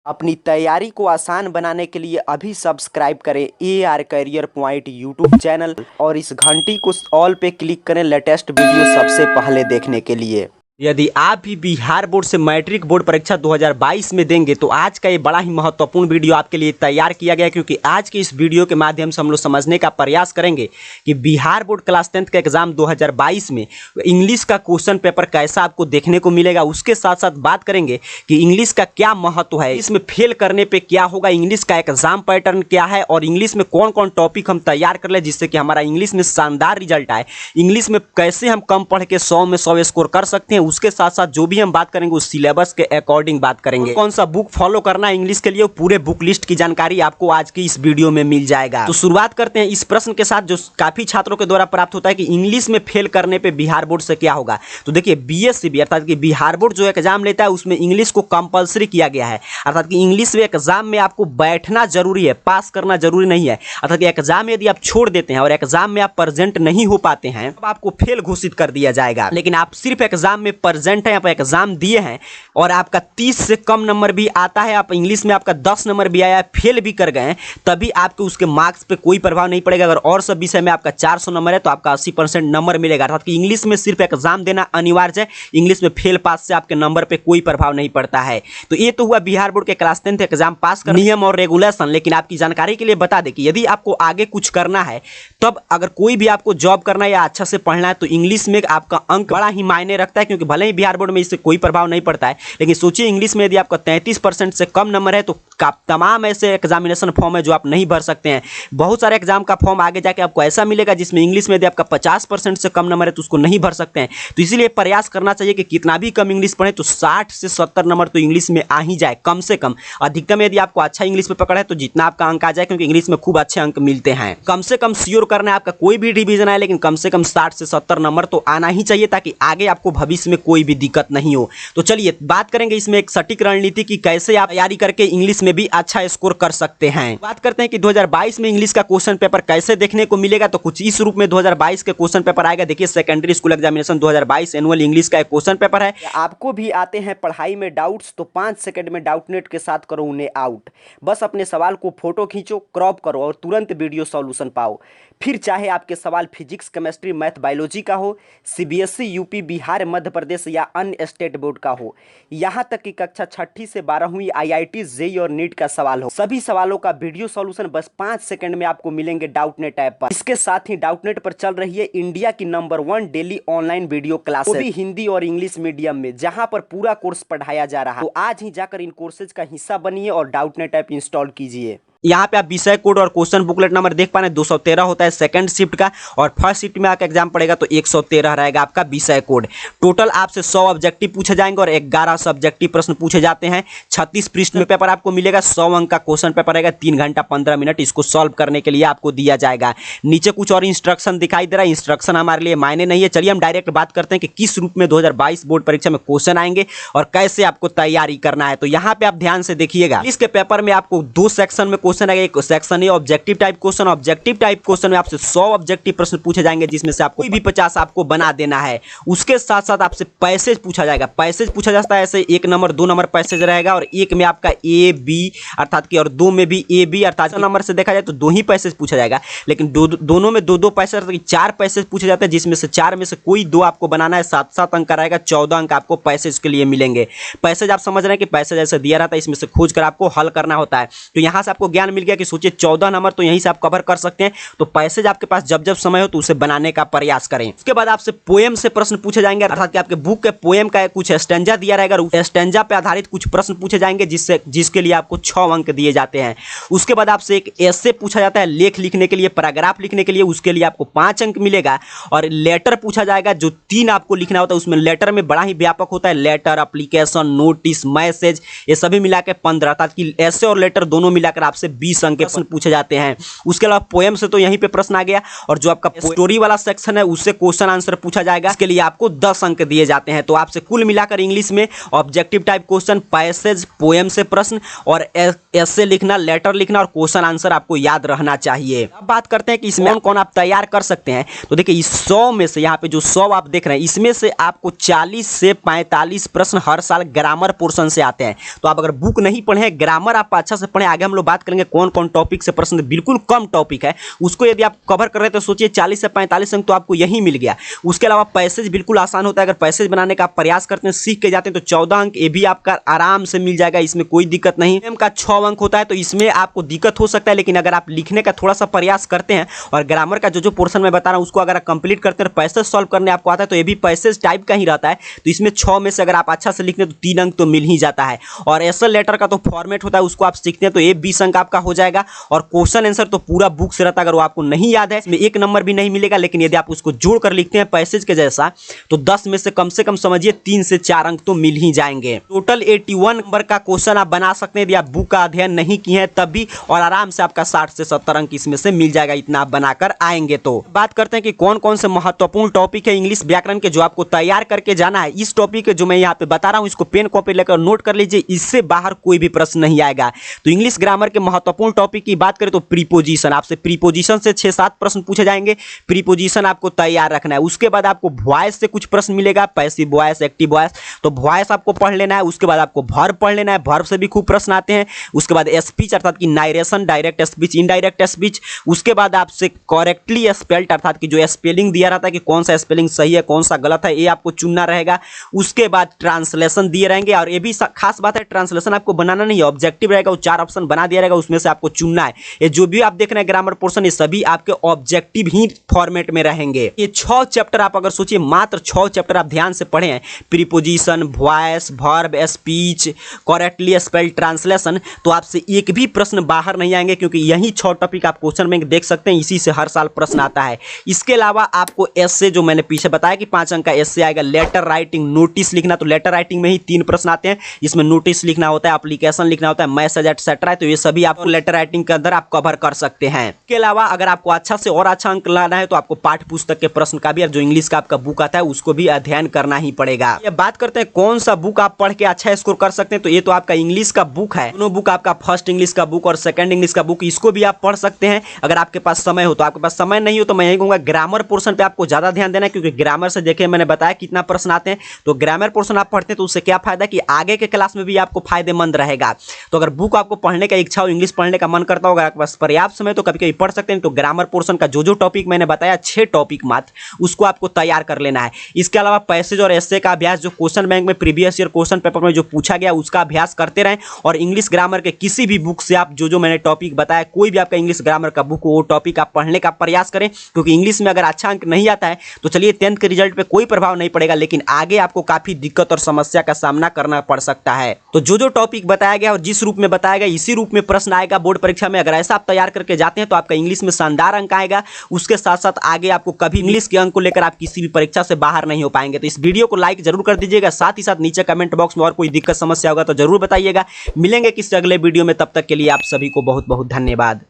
अपनी तैयारी को आसान बनाने के लिए अभी सब्सक्राइब करें AR career point YouTube channel और इस घंटी को ऑल पे क्लिक करें लेटेस्ट वीडियो सबसे पहले देखने के लिए। यदि आप भी बिहार बोर्ड से मैट्रिक बोर्ड परीक्षा 2022 में देंगे तो आज का ये बड़ा ही महत्वपूर्ण वीडियो आपके लिए तैयार किया गया है, क्योंकि आज के इस वीडियो के माध्यम से हम लोग समझने का प्रयास करेंगे कि बिहार बोर्ड क्लास 10th का एग्जाम 2022 में इंग्लिश का क्वेश्चन पेपर कैसा आपको देखने को मिलेगा। उसके साथ साथ बात करेंगे कि इंग्लिश का क्या महत्व है, इसमें फेल करने पर क्या होगा, इंग्लिश का एग्जाम पैटर्न क्या है और इंग्लिश में कौन कौन टॉपिक हम तैयार कर ले जिससे कि हमारा इंग्लिश में शानदार रिजल्ट आए, इंग्लिश में कैसे हम कम पढ़ के 100 में 100 स्कोर कर सकते हैं। उसके साथ साथ जो भी हम बात करेंगे उस सिलेबस के अकॉर्डिंग बात करेंगे, कौन सा बुक फॉलो करना है इंग्लिश के लिए, पूरे बुक लिस्ट की जानकारी आपको आज की इस वीडियो में मिल जाएगा। तो शुरुआत करते हैं इस प्रश्न के साथ जो काफी छात्रों के द्वारा प्राप्त होता है कि इंग्लिश में फेल करने पे बिहार बोर्ड से क्या होगा। तो देखिए BSCB अर्थात कि बिहार बोर्ड जो एग्जाम लेता है उसमें इंग्लिश को कंपलसरी किया गया है, अर्थात कि इंग्लिश में एग्जाम में आपको बैठना जरूरी है, पास करना जरूरी नहीं है। अर्थात कि एग्जाम यदि आप छोड़ देते हैं और एग्जाम में आप प्रेजेंट नहीं हो पाते हैं तो आपको फेल घोषित कर दिया जाएगा। लेकिन आप सिर्फ एग्जाम में प्रेजेंट है, आप एग्जाम दिए हैं और आपका 30 से कम नंबर भी आता है, आप इंग्लिश में आपका 10 नंबर भी आया है, फेल भी कर गए हैं, तभी आपके उसके मार्क्स पे कोई प्रभाव नहीं पड़ेगा। अगर और सब विषय में आपका 400 नंबर है तो आपका 80% नंबर मिलेगा। अर्थात कि इंग्लिश में सिर्फ एग्जाम देना अनिवार्य है, इंग्लिश में फेल पास से आपके नंबर पे कोई प्रभाव नहीं पड़ता है। तो ये तो हुआ बिहार बोर्ड के क्लास 10th एग्जाम पास का नियम और रेगुलेशन। लेकिन आपकी जानकारी के लिए बता दें कि यदि आपको आगे कुछ करना है, तब अगर कोई भी आपको जॉब करना है या अच्छा से पढ़ना है तो इंग्लिश में आपका अंक बड़ा ही मायने रखता है, क्योंकि भले ही बिहार बोर्ड में इससे कोई प्रभाव नहीं पड़ता है, लेकिन सोचिए इंग्लिश में यदि आपका 33% से कम नंबर है तो तमाम ऐसे एग्जामिनेशन फॉर्म है जो आप नहीं भर सकते हैं। बहुत सारे एग्जाम का फॉर्म आगे जाके आपको ऐसा मिलेगा जिसमें इंग्लिश में यदि आपका 50% से कम नंबर है तो उसको नहीं भर सकते हैं। तो इसीलिए प्रयास करना चाहिए कि कितना भी कम इंग्लिश पढ़े तो 60 से 70 नंबर तो इंग्लिश में आ ही जाए कम से कम। अधिकतम यदि आपको अच्छा इंग्लिश में पकड़ है तो जितना आपका अंक आ जाए, क्योंकि इंग्लिश में खूब अच्छे अंक मिलते हैं। कम से कम श्योर करना है आपका कोई भी डिवीजन आए, लेकिन कम से कम 60 से 70 नंबर तो आना ही चाहिए ताकि आगे आपको भविष्य में कोई भी दिक्कत नहीं हो। तो चलिए बात करेंगे इसमें एक सटीक रणनीति की कैसे आप तैयारी करके इंग्लिश में भी अच्छा स्कोर कर सकते हैं। बात करते हैं कि 2022 में इंग्लिश का क्वेश्चन पेपर कैसे देखने को मिलेगा। तो कुछ इस रूप में 2022 के क्वेश्चन पेपर आएगा। देखिए secondary school examination 2022 annual English का एक क्वेश्चन पेपर है। आपको भी आते हैं पढ़ाई में डाउट्स तो 5 सेकंड में डाउटनेट के साथ करो उन्हें आउट। बस अपने सवाल को फोटो खींचो, क्रॉप करो और तुरंत वीडियो सॉल्यूशन पाओ। फिर चाहे आपके सवाल फिजिक्स, केमिस्ट्री, मैथ, बायोलॉजी का हो, CBSE, UP, बिहार, मध्य प्रदेश या अन्य स्टेट बोर्ड का हो, यहाँ तक कि कक्षा 6ठी से 12वीं IIT, JEE और नीट का सवाल हो, सभी सवालों का वीडियो सॉल्यूशन बस 5 सेकंड में आपको मिलेंगे डाउटनेट ऐप पर। इसके साथ ही डाउटनेट पर चल रही है इंडिया की number 1 daily online video class, वो भी हिंदी और इंग्लिश मीडियम में, जहां पर पूरा कोर्स पढ़ाया जा रहा है। तो आज ही जाकर इन कोर्सेज का हिस्सा बनिए और डाउटनेट ऐप इंस्टॉल कीजिए। यहाँ पे आप विषय कोड और क्वेश्चन बुकलेट नंबर देख पा रहे हैं, 213 होता है सेकंड शिफ्ट का, और फर्स्ट शिफ्ट में आकर एग्जाम पड़ेगा तो 113 रहेगा आपका विषय कोड। टोटल आपसे 100 ऑब्जेक्टिव पूछे जाएंगे और 11 सब्जेक्टिव प्रश्न पूछे जाते हैं। 36 पृष्ठ में पेपर आपको मिलेगा, 100 अंक का क्वेश्चन पेपर रहेगा, 3 घंटा 15 मिनट इसको सॉल्व करने के लिए आपको दिया जाएगा। नीचे कुछ और इंस्ट्रक्शन दिखाई दे रहा है, इंस्ट्रक्शन हमारे लिए मायने नहीं है। चलिए हम डायरेक्ट बात करते हैं कि किस रूप में 2022 बोर्ड परीक्षा में क्वेश्चन आएंगे और कैसे आपको तैयारी करना है। तो यहाँ पे आप ध्यान से देखिएगा, इसके पेपर में आपको 2 सेक्शन में क्वेश्चन आएगा। एक section objective type question, objective type question में आपसे 100 ऑब्जेक्टिव प्रश्न पूछे जाएंगे जिसमें से आपको कोई भी 50 आपको बना देना है। उसके साथ साथ आपसे पैसेज पूछा जाएगा। पैसेज पूछा जाता है ऐसे 1 नंबर 2 नंबर पैसेज रहेगा और एक में आपका AB अर्थात कि और 2 में भी AB अर्थात नंबर से देखा जाए तो 2 ही पैसेज पूछा जाएगा, लेकिन दोनों में 2-2 पैसेज 4 पैसेज पूछे जाते हैं, जिसमें से 4 में से कोई 2 आपको बनाना है। 7-7 अंक का रहेगा, 14 अंक आपको पैसेज के लिए मिलेंगे। पैसेज आप समझ रहे हैं कि पैसेज ऐसे दिया रहता है, इसमें से खोज कर आपको हल करना होता है। तो यहां से आपको ज्ञान मिल गया कि सोचिए 14 नंबर तो यहीं से आप कवर कर सकते हैं। तो पैसेज आपके पास जब जब समय हो तो उसे बनाने का प्रयास करें। उसके बाद आपसे पोएम से प्रश्न पूछे जाएंगे, अर्थात कि आपके बुक के पोएम का कुछ स्टैंजा दिया रहेगा, स्टैंजा पे आधारित कुछ प्रश्न पूछे जाएंगे जिसके लिए आपको 6 अंक दिए जाते हैं। उसके बाद आपसे एक एसे पूछा जाता है लेख लिखने के लिए, पैराग्राफ लिखने के लिए, उसके लिए आपको 5 अंक मिलेगा। और लेटर पूछा जाएगा जो 3 आपको लिखना होता है, उसमें लेटर में बड़ा ही व्यापक होता है, लेटर, एप्लीकेशन, नोटिस, मैसेज, ये सभी मिला के 15, अर्थात कि एसे और लेटर दोनों मिलाकर आपसे 20 अंक के प्रश्न पूछे जाते हैं। उसके अलावा पोएम से तो यहीं पे प्रश्न आ गया, और जो आपका स्टोरी वाला सेक्शन है उससे क्वेश्चन आंसर पूछा जाएगा। इसके लिए आपको 10 अंक दिए जाते हैं। तो आपसे कुल मिलाकर इंग्लिश में objective type question, passage, poem से प्रश्न और ऐसे लिखना, लेटर लिखना और क्वेश्चन आंसर आपको याद रहना चाहिए। अब बात करते हैं कि इसमें कौन कौन आप तैयार कर सकते हैं। तो देखिए इस 100 में से, यहाँ पे जो 100 आप देख रहे हैं, इसमें से आपको 40 से 45 प्रश्न हर साल ग्रामर पोर्शन से आते हैं। तो आप अगर बुक नहीं पढ़े हैं, ग्रामर आप अच्छा से पढ़े, आगे हम लोग बात करेंगे कौन कौन टॉपिक से प्रश्न, बिल्कुल कम टॉपिक है, उसको यदि आप कवर कर रहे हैं तो सोचिए 40 से 45 अंक तो आपको यही मिल गया। उसके अलावा पैसेज बिल्कुल आसान होता है, अगर पैसेज बनाने का आप प्रयास करते हैं, सीख के जाते हैं तो 14 अंक ये भी आपका आराम से मिल जाएगा, इसमें कोई दिक्कत नहीं। पोएम का 6 अंक होता है, तो इसमें आपको दिक्कत हो सकता है, लेकिन अगर आप लिखने का थोड़ा सा प्रयास करते हैं और ग्रामर का जो पोर्शन मैं बता रहा हूं उसको अगर आप कंप्लीट करते हैं, पैसेज सॉल्व करने आपको आता है, तो ये भी पैसेज टाइप का ही रहता है। तो इसमें 6 में से अगर आप अच्छा से लिखते हैं तो 3 अंक तो मिल ही जाता है। और ऐसे लेटर का तो फॉर्मेट होता है, उसको आप सीखते हैं तो ये 20 अंक आपका हो जाएगा। और क्वेश्चन आंसर तो पूरा बुक से रहता है, अगर वो आपको नहीं याद है इसमें 1 नंबर भी नहीं मिलेगा, लेकिन यदि आप उसको जोड़ कर लिखते हैं पैसेज के जैसा तो 10 में से कम समझिए 3 से 4 अंक तो मिल ही जाएंगे। टोटल 81 नंबर का क्वेश्चन आप बना सकते हैं यदि आप बुक का अध्ययन नहीं किए हैं तब भी, और आराम से आपका 60 से 70 अंक इसमें से मिल जाएगा, इतना आप बनाकर आएंगे। तो बात करते हैं कि कौन कौन से महत्वपूर्ण टॉपिक है इंग्लिश व्याकरण के जो आपको तैयार करके जाना है। इस टॉपिक जो मैं यहाँ पे बता रहा हूँ इसको पेन कॉपी लेकर नोट कर लीजिए, इससे बाहर कोई भी प्रश्न नहीं आएगा। तो इंग्लिश ग्रामर के महत्वपूर्ण टॉपिक की बात करें तो प्रीपोजिशन, आपसे प्रीपोजिशन से 6-7 प्रश्न पूछे जाएंगे, प्रीपोजिशन आपको तैयार रखना है। उसके बाद आपको वॉइस से कुछ प्रश्न मिलेगा, पैसिव वॉइस, एक्टिव वॉइस, तो वॉइस आपको पढ़ लेना है। उसके बाद आपको वर्ब पढ़ लेना है, वर्ब से भी खूब प्रश्न आते हैं। उसके बाद स्पीच अर्थात कि narration, direct speech, indirect speech. उसके बाद आपसे करेक्टली स्पेल्ड अर्थात कि जो स्पेलिंग दिया रहता है कि कौन सा स्पेलिंग सही है कौन सा गलत है, ये आपको चुनना रहेगा। उसके बाद ट्रांसलेशन दिए रहेंगे, और ये भी खास बात है ट्रांसलेशन आपको बनाना नहीं है, ऑब्जेक्टिव रहेगा, वो 4 ऑप्शन बना दिया रहेगा, उसमें से आपको चुनना है। ये जो भी आप देख रहे हैं ग्रामर पोर्शन ये सभी आपके ऑब्जेक्टिव ही फॉर्मेट में रहेंगे। ये 6 चैप्टर आप अगर सोचिए मात्र 6 चैप्टर आप ध्यान से पढ़े हैं, preposition, voice, verb, speech, correctly spelled, translation, तो आपसे एक भी प्रश्न बाहर नहीं आएंगे, क्योंकि यही 6 टॉपिक आप क्वेश्चन बैंक देख सकते हैं, इसी से हर साल प्रश्न आता है। इसके अलावा आपको एस्से, जो मैंने पीछे बताया कि 5 अंक का एस्से आएगा, लेटर राइटिंग, नोटिस लिखना, तो लेटर राइटिंग में ही 3 प्रश्न आते हैं, इसमें नोटिस लिखना होता है, एप्लीकेशन लिखना होता है, मैसेज एटसेट्रा, तो ये सभी आपको लेटर राइटिंग के अंदर आप कवर कर सकते हैं। इसके अलावा अगर आपको अच्छा से और अच्छा अंक लाना है तो आपको पाठ्य पुस्तक के प्रश्न का भी, और जो इंग्लिश का आपका बुक आता है उसको भी अध्ययन करना ही पड़ेगा। ये बात करते हैं कौन सा बुक आप पढ़ के अच्छा स्कोर कर सकते हैं, तो ये तो आपका इंग्लिश का बुक है। दोनों बुक आपका फर्स्ट इंग्लिश का बुक और सेकंड इंग्लिश का बुक, इसको भी आप पढ़ सकते हैं अगर आपके पास समय हो। तो आपके पास समय नहीं हो तो मैं यही कहूंगा ग्रामर पोर्शन पे आपको ज्यादा ध्यान देना है, क्योंकि ग्रामर से देखिए मैंने बताया कितना प्रश्न आते हैं, तो ग्रामर पोर्शन आप पढ़ते हैं तो उससे क्या फायदा कि आगे के क्लास में भी आपको फायदेमंद रहेगा। तो अगर बुक आपको पढ़ने का इच्छा हो, इंग्लिश पढ़ने का मन करता हो, अगर आपके पास पर्याप्त समय तो कभी कभी पढ़ सकते हैं। तो ग्रामर पोर्शन का जो टॉपिक मैंने बताया 6 टॉपिक मात्र, उसको आपको तैयार कर लेना है। इसके अलावा पैसेज और एस्से का अभ्यास जो क्वेश्चन बैंक में प्रीवियस ईयर क्वेश्चन पेपर में जो पूछा गया उसका अभ्यास करते रहें, और इंग्लिश ग्रामर के किसी भी बुक से आप जो मैंने टॉपिक बताया, कोई भी आपका इंग्लिश ग्रामर का बुक हो वो टॉपिक आप पढ़ने का प्रयास करें, क्योंकि इंग्लिश में अगर अच्छा अंक नहीं आता है तो चलिए 10th के रिजल्ट पे कोई प्रभाव नहीं पड़ेगा, लेकिन आगे आपको काफी दिक्कत और समस्या का सामना करना पड़ सकता है। तो जो टॉपिक बताया गया और जिस रूप में बताया गया इसी रूप में प्रश्न आएगा बोर्ड परीक्षा में। अगर ऐसा आप तैयार करके जाते हैं तो आपका इंग्लिश में शानदार अंक आएगा, उसके साथ साथ आगे आपको कभी इंग्लिश के अंक को लेकर आप किसी भी परीक्षा से बाहर नहीं हो पाएंगे। तो इस वीडियो को लाइक जरूर कर दीजिएगा, साथ ही साथ नीचे कमेंट बॉक्स में और कोई दिक्कत समस्या होगा तो जरूर बताइएगा। मिलेंगे किसी अगले वीडियो में, तब तक के लिए आप सभी को बहुत बहुत धन्यवाद।